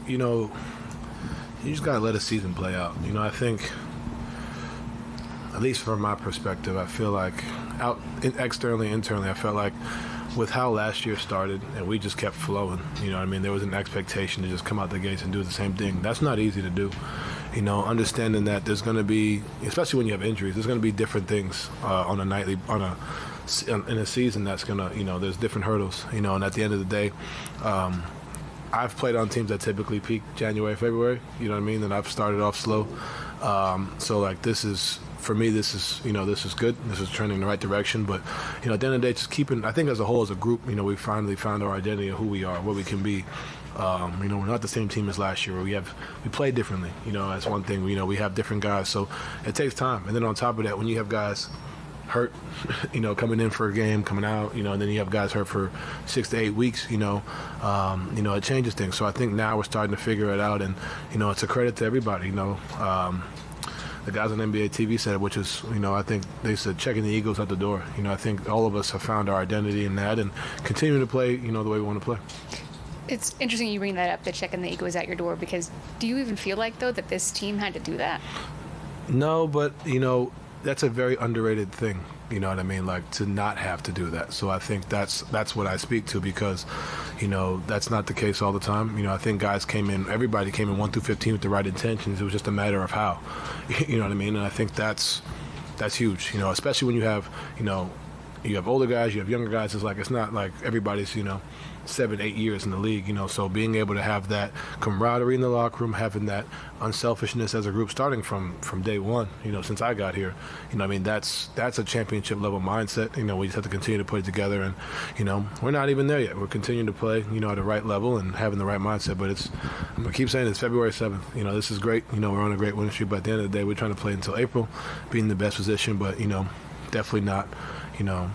You know, you just got to let a season play out. You know, I think, at least from my perspective, I feel like externally, internally, I felt like with how last year started and we just kept flowing, you know what I mean? There was an expectation to just come out the gates and do the same thing. That's not easy to do. You know, understanding that there's going to be, especially when you have injuries, there's going to be different things in a season that's going to, you know, there's different hurdles, you know, and at the end of the day, I've played on teams that typically peak January, February, you know what I mean? And I've started off slow. So, like, for me, this is good. This is trending in the right direction. But, you know, at the end of the day, just keeping, I think as a whole, as a group, you know, we finally found our identity of who we are, what we can be. You know, we're not the same team as last year. We play differently, you know, that's one thing. You know, we have different guys. So it takes time. And then on top of that, when you have guys hurt, you know, coming in for a game, coming out, you know, and then you have guys hurt for 6 to 8 weeks, you know, it changes things. So I think now we're starting to figure it out. And, you know, it's a credit to everybody, you know. The guys on NBA TV said, which is, you know, I think they said checking the egos at the door. You know, I think all of us have found our identity in that and continuing to play, you know, the way we want to play. It's interesting you bring that up, the checking the egos at your door, because do you even feel like, though, that this team had to do that? No, but, you know, that's a very underrated thing. You know what I mean? Like, to not have to do that. So I think that's what I speak to, because, you know, that's not the case all the time. You know, I think everybody came in 1 through 15 with the right intentions. It was just a matter of how. You know what I mean? And I think that's huge, you know, especially when you have older guys, you have younger guys. It's not like everybody's, you know, 7, 8 years in the league, you know, so being able to have that camaraderie in the locker room, having that unselfishness as a group starting from day one, you know, since I got here, you know, I mean, that's a championship level mindset. You know, we just have to continue to put it together, and, you know, we're not even there yet. We're continuing to play, you know, at the right level and having the right mindset, but I'm going to keep saying it's February 7th. You know, this is great. You know, we're on a great winning streak, but at the end of the day, we're trying to play until April, be in the best position, but, you know, definitely not, you know,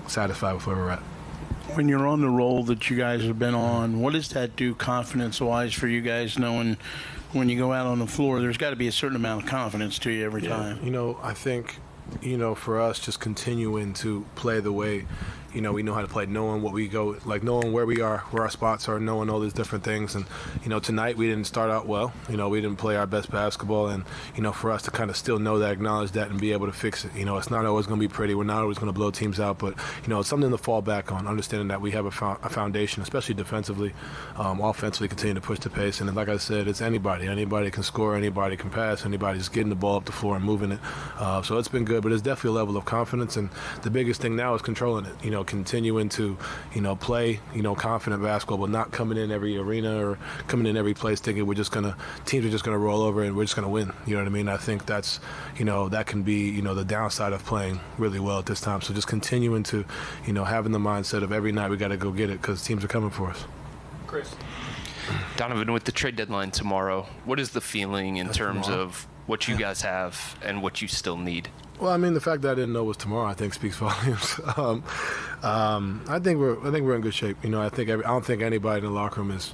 satisfied with where we're at. When you're on the roll that you guys have been on, what does that do confidence-wise for you guys, knowing when you go out on the floor, there's got to be a certain amount of confidence to you every time? You know, I think, you know, for us, just continuing to play the way, you know, we know how to play, knowing what we go, like knowing where we are, where our spots are, knowing all these different things. And, you know, tonight we didn't start out well. You know, we didn't play our best basketball. And, you know, for us to kind of still know that, acknowledge that, and be able to fix it. You know, it's not always going to be pretty. We're not always going to blow teams out. But, you know, it's something to fall back on, understanding that we have a foundation, especially defensively, offensively, continue to push the pace. And like I said, it's anybody. Anybody can score, anybody can pass, anybody's getting the ball up the floor and moving it. So it's been good, but it's definitely a level of confidence. And the biggest thing now is controlling it, you know, continuing to, you know, play, you know, confident basketball, but not coming in every arena or coming in every place thinking teams are just going to roll over and we're just going to win. You know what I mean? I think that's, you know, that can be, you know, the downside of playing really well at this time. So just continuing to, you know, having the mindset of every night we got to go get it because teams are coming for us. Chris. Donovan, with the trade deadline tomorrow, what is the feeling in terms of what you guys have and what you still need? Well, I mean, the fact that I didn't know it was tomorrow, I think, speaks volumes. I think we're in good shape. You know, I don't think anybody in the locker room is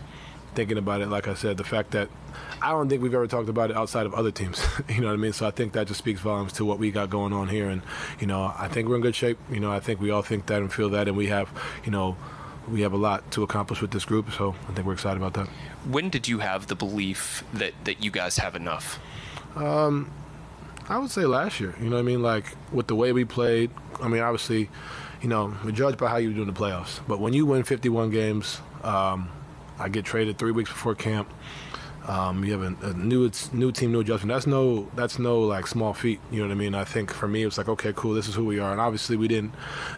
thinking about it. Like I said, the fact that I don't think we've ever talked about it outside of other teams. You know what I mean? So I think that just speaks volumes to what we got going on here. And, you know, I think we're in good shape. You know, I think we all think that and feel that, and we have, you know, we have a lot to accomplish with this group. So I think we're excited about that. When did you have the belief that you guys have enough? I would say last year, you know what I mean? Like, with the way we played, I mean, obviously, you know, we're judged by how you do in the playoffs. But when you win 51 games, I get traded 3 weeks before camp. You have a new team, new adjustment. That's no like small feat. You know what I mean? I think for me, it was like, okay, cool, this is who we are. And obviously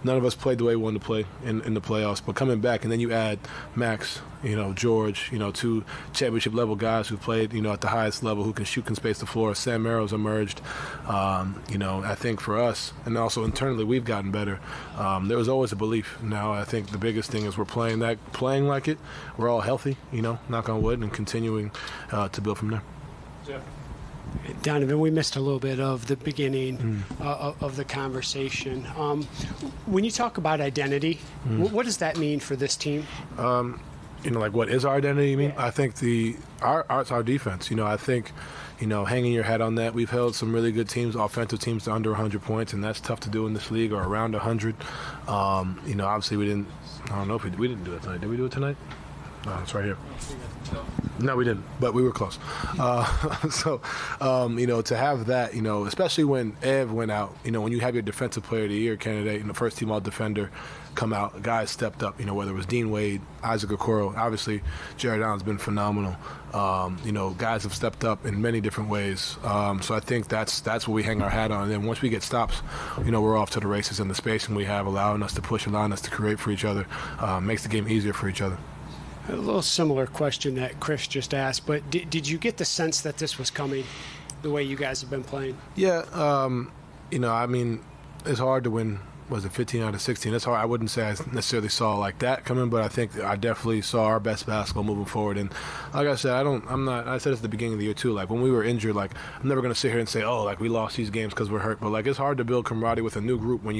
none of us played the way we wanted to play in the playoffs. But coming back, and then you add Max, you know, George, you know, 2 championship level guys who played, you know, at the highest level, who can shoot, can space the floor. Sam Merrill's emerged. You know, I think for us, and also internally, we've gotten better. There was always a belief. Now I think the biggest thing is we're playing like it. We're all healthy, you know, knock on wood, and continuing to build from there. Yeah. Donovan, we missed a little bit of the beginning of the conversation. When you talk about identity, what does that mean for this team? You know, like, what is our identity, you mean? Yeah. I think our defense. You know, I think, you know, hanging your hat on that. We've held some really good teams, offensive teams, to under 100 points, and that's tough to do in this league, or around 100. You know, obviously we didn't do it tonight. Did we do it tonight? It's right here. No, we didn't, but we were close. To have that, especially when Ev went out, when you have your Defensive Player of the Year candidate and the first team all-defender come out, guys stepped up, whether it was Dean Wade, Isaac Okoro, obviously Jared Allen's been phenomenal. Guys have stepped up in many different ways. So I think that's what we hang our hat on. And then once we get stops, we're off to the races, and the spacing we have allowing us to push, allowing us to create for each other, makes the game easier for each other. A little similar question that Chris just asked, but did you get the sense that this was coming, the way you guys have been playing? Yeah, it's hard to win. Was it 15 out of 16? That's hard. I wouldn't say I necessarily saw like that coming, but I think I definitely saw our best basketball moving forward. And like I said, I said this at the beginning of the year too, like when we were injured, like I'm never going to sit here and say, oh, like we lost these games because we're hurt. But like it's hard to build camaraderie with a new group when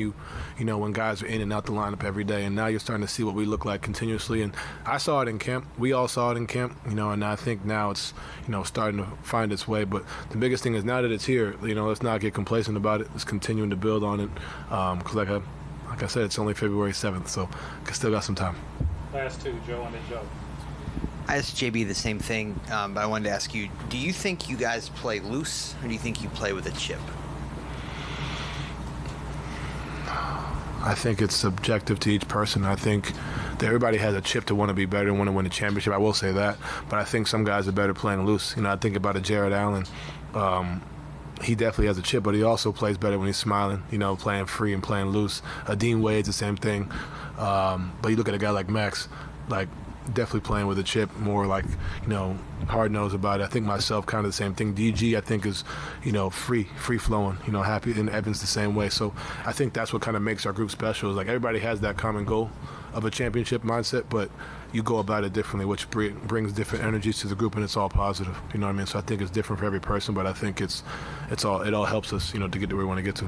when guys are in and out the lineup every day. And now you're starting to see what we look like continuously. And I saw it in camp. We all saw it in camp, and I think now it's, starting to find its way. But the biggest thing is now that it's here, let's not get complacent about it. Let's continuing to build on it. Because like I said, it's only February 7th, so I still got some time. Last two, Joe and then Joe. I asked JB the same thing, but I wanted to ask you, do you think you guys play loose, or do you think you play with a chip? I think it's subjective to each person. I think that everybody has a chip to want to be better and want to win a championship. I will say that. But I think some guys are better playing loose. I think about a Jared Allen. He definitely has a chip, but he also plays better when he's smiling, playing free and playing loose. Dean Wade's the same thing. But you look at a guy like Max, like definitely playing with a chip, more like, hard-nosed about it. I think myself kind of the same thing. DG, I think, is, free-flowing, happy, and Evans the same way. So I think that's what kind of makes our group special is like everybody has that common goal of a championship mindset, but you go about it differently, which brings different energies to the group, and it's all positive. You know what I mean? So I think it's different for every person, but I think it all helps us, to get to where we want to get to.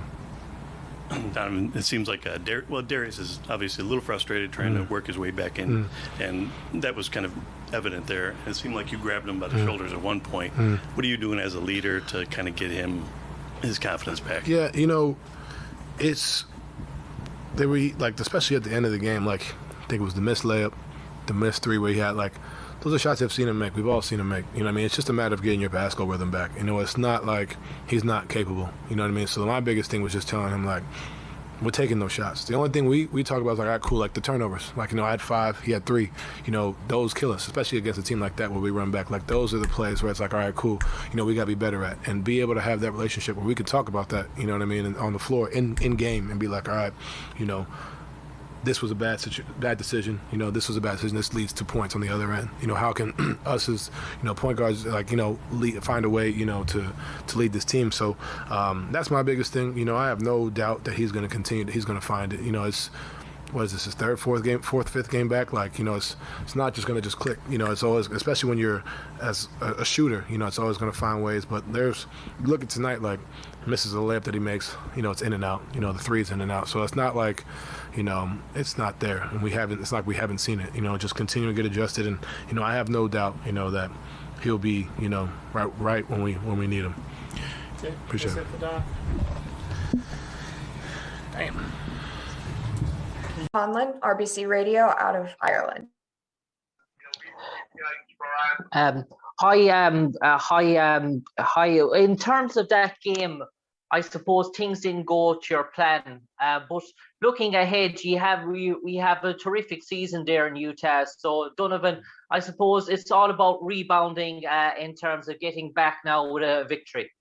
Donovan, it seems like Darius is obviously a little frustrated trying to work his way back in, and that was kind of evident there. It seemed like you grabbed him by the shoulders at one point. What are you doing as a leader to kind of get him his confidence back? Yeah, they were like, especially at the end of the game, like I think it was the missed layup, the missed three where he had like, those are shots I've seen him make. We've all seen him make. You know what I mean? It's just a matter of getting your basketball rhythm back. It's not like he's not capable. You know what I mean? So my biggest thing was just telling him, like, we're taking those shots. The only thing we talk about is, like, all right, cool, like the turnovers. Like, I had 5, he had 3. Those kill us, especially against a team like that where we run back. Like, those are the plays where it's like, all right, cool, we got to be better at. And be able to have that relationship where we could talk about that, you know what I mean, and on the floor, in game, and be like, all right, this was a bad decision. This was a bad decision. This leads to points on the other end. How can us as, point guards, like, find a way, to lead this team. So that's my biggest thing. I have no doubt that he's going to continue. He's going to find it. It's, what is this, his fifth game back? Like, it's not just going to just click. It's always, especially when you're as a shooter, it's always going to find ways. But look at tonight, like, misses a layup that he makes, it's in and out. The three's in and out. So it's not like, it's not there. And it's like we haven't seen it. Just continue to get adjusted. And, I have no doubt, that he'll be, right when we need him. Okay. Appreciate it. Damn. Conlan, RBC Radio, out of Ireland. Hi. In terms of that game, I suppose things didn't go to your plan. But looking ahead, we have a terrific season there in Utah. So Donovan, I suppose it's all about rebounding in terms of getting back now with a victory.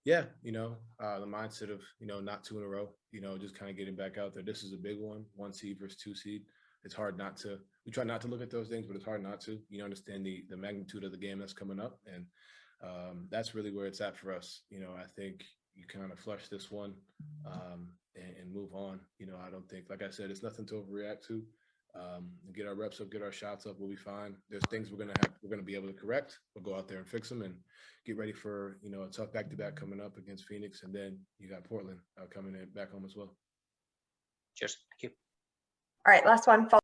Yeah, the mindset of, not 2 in a row, just kind of getting back out there. This is a big one, 1 seed versus 2 seed. It's hard not to, we try not to look at those things, but it's hard not to. Understand the magnitude of the game that's coming up. And that's really where it's at for us. I think you kind of flush this one and move on. I don't think, like I said, it's nothing to overreact to. Get our reps up, get our shots up, we'll be fine. There's things we're gonna be able to correct. We'll go out there and fix them and get ready for a tough back-to-back coming up against Phoenix, and then you got Portland coming in back home as well. Cheers. Thank you. All right, last one.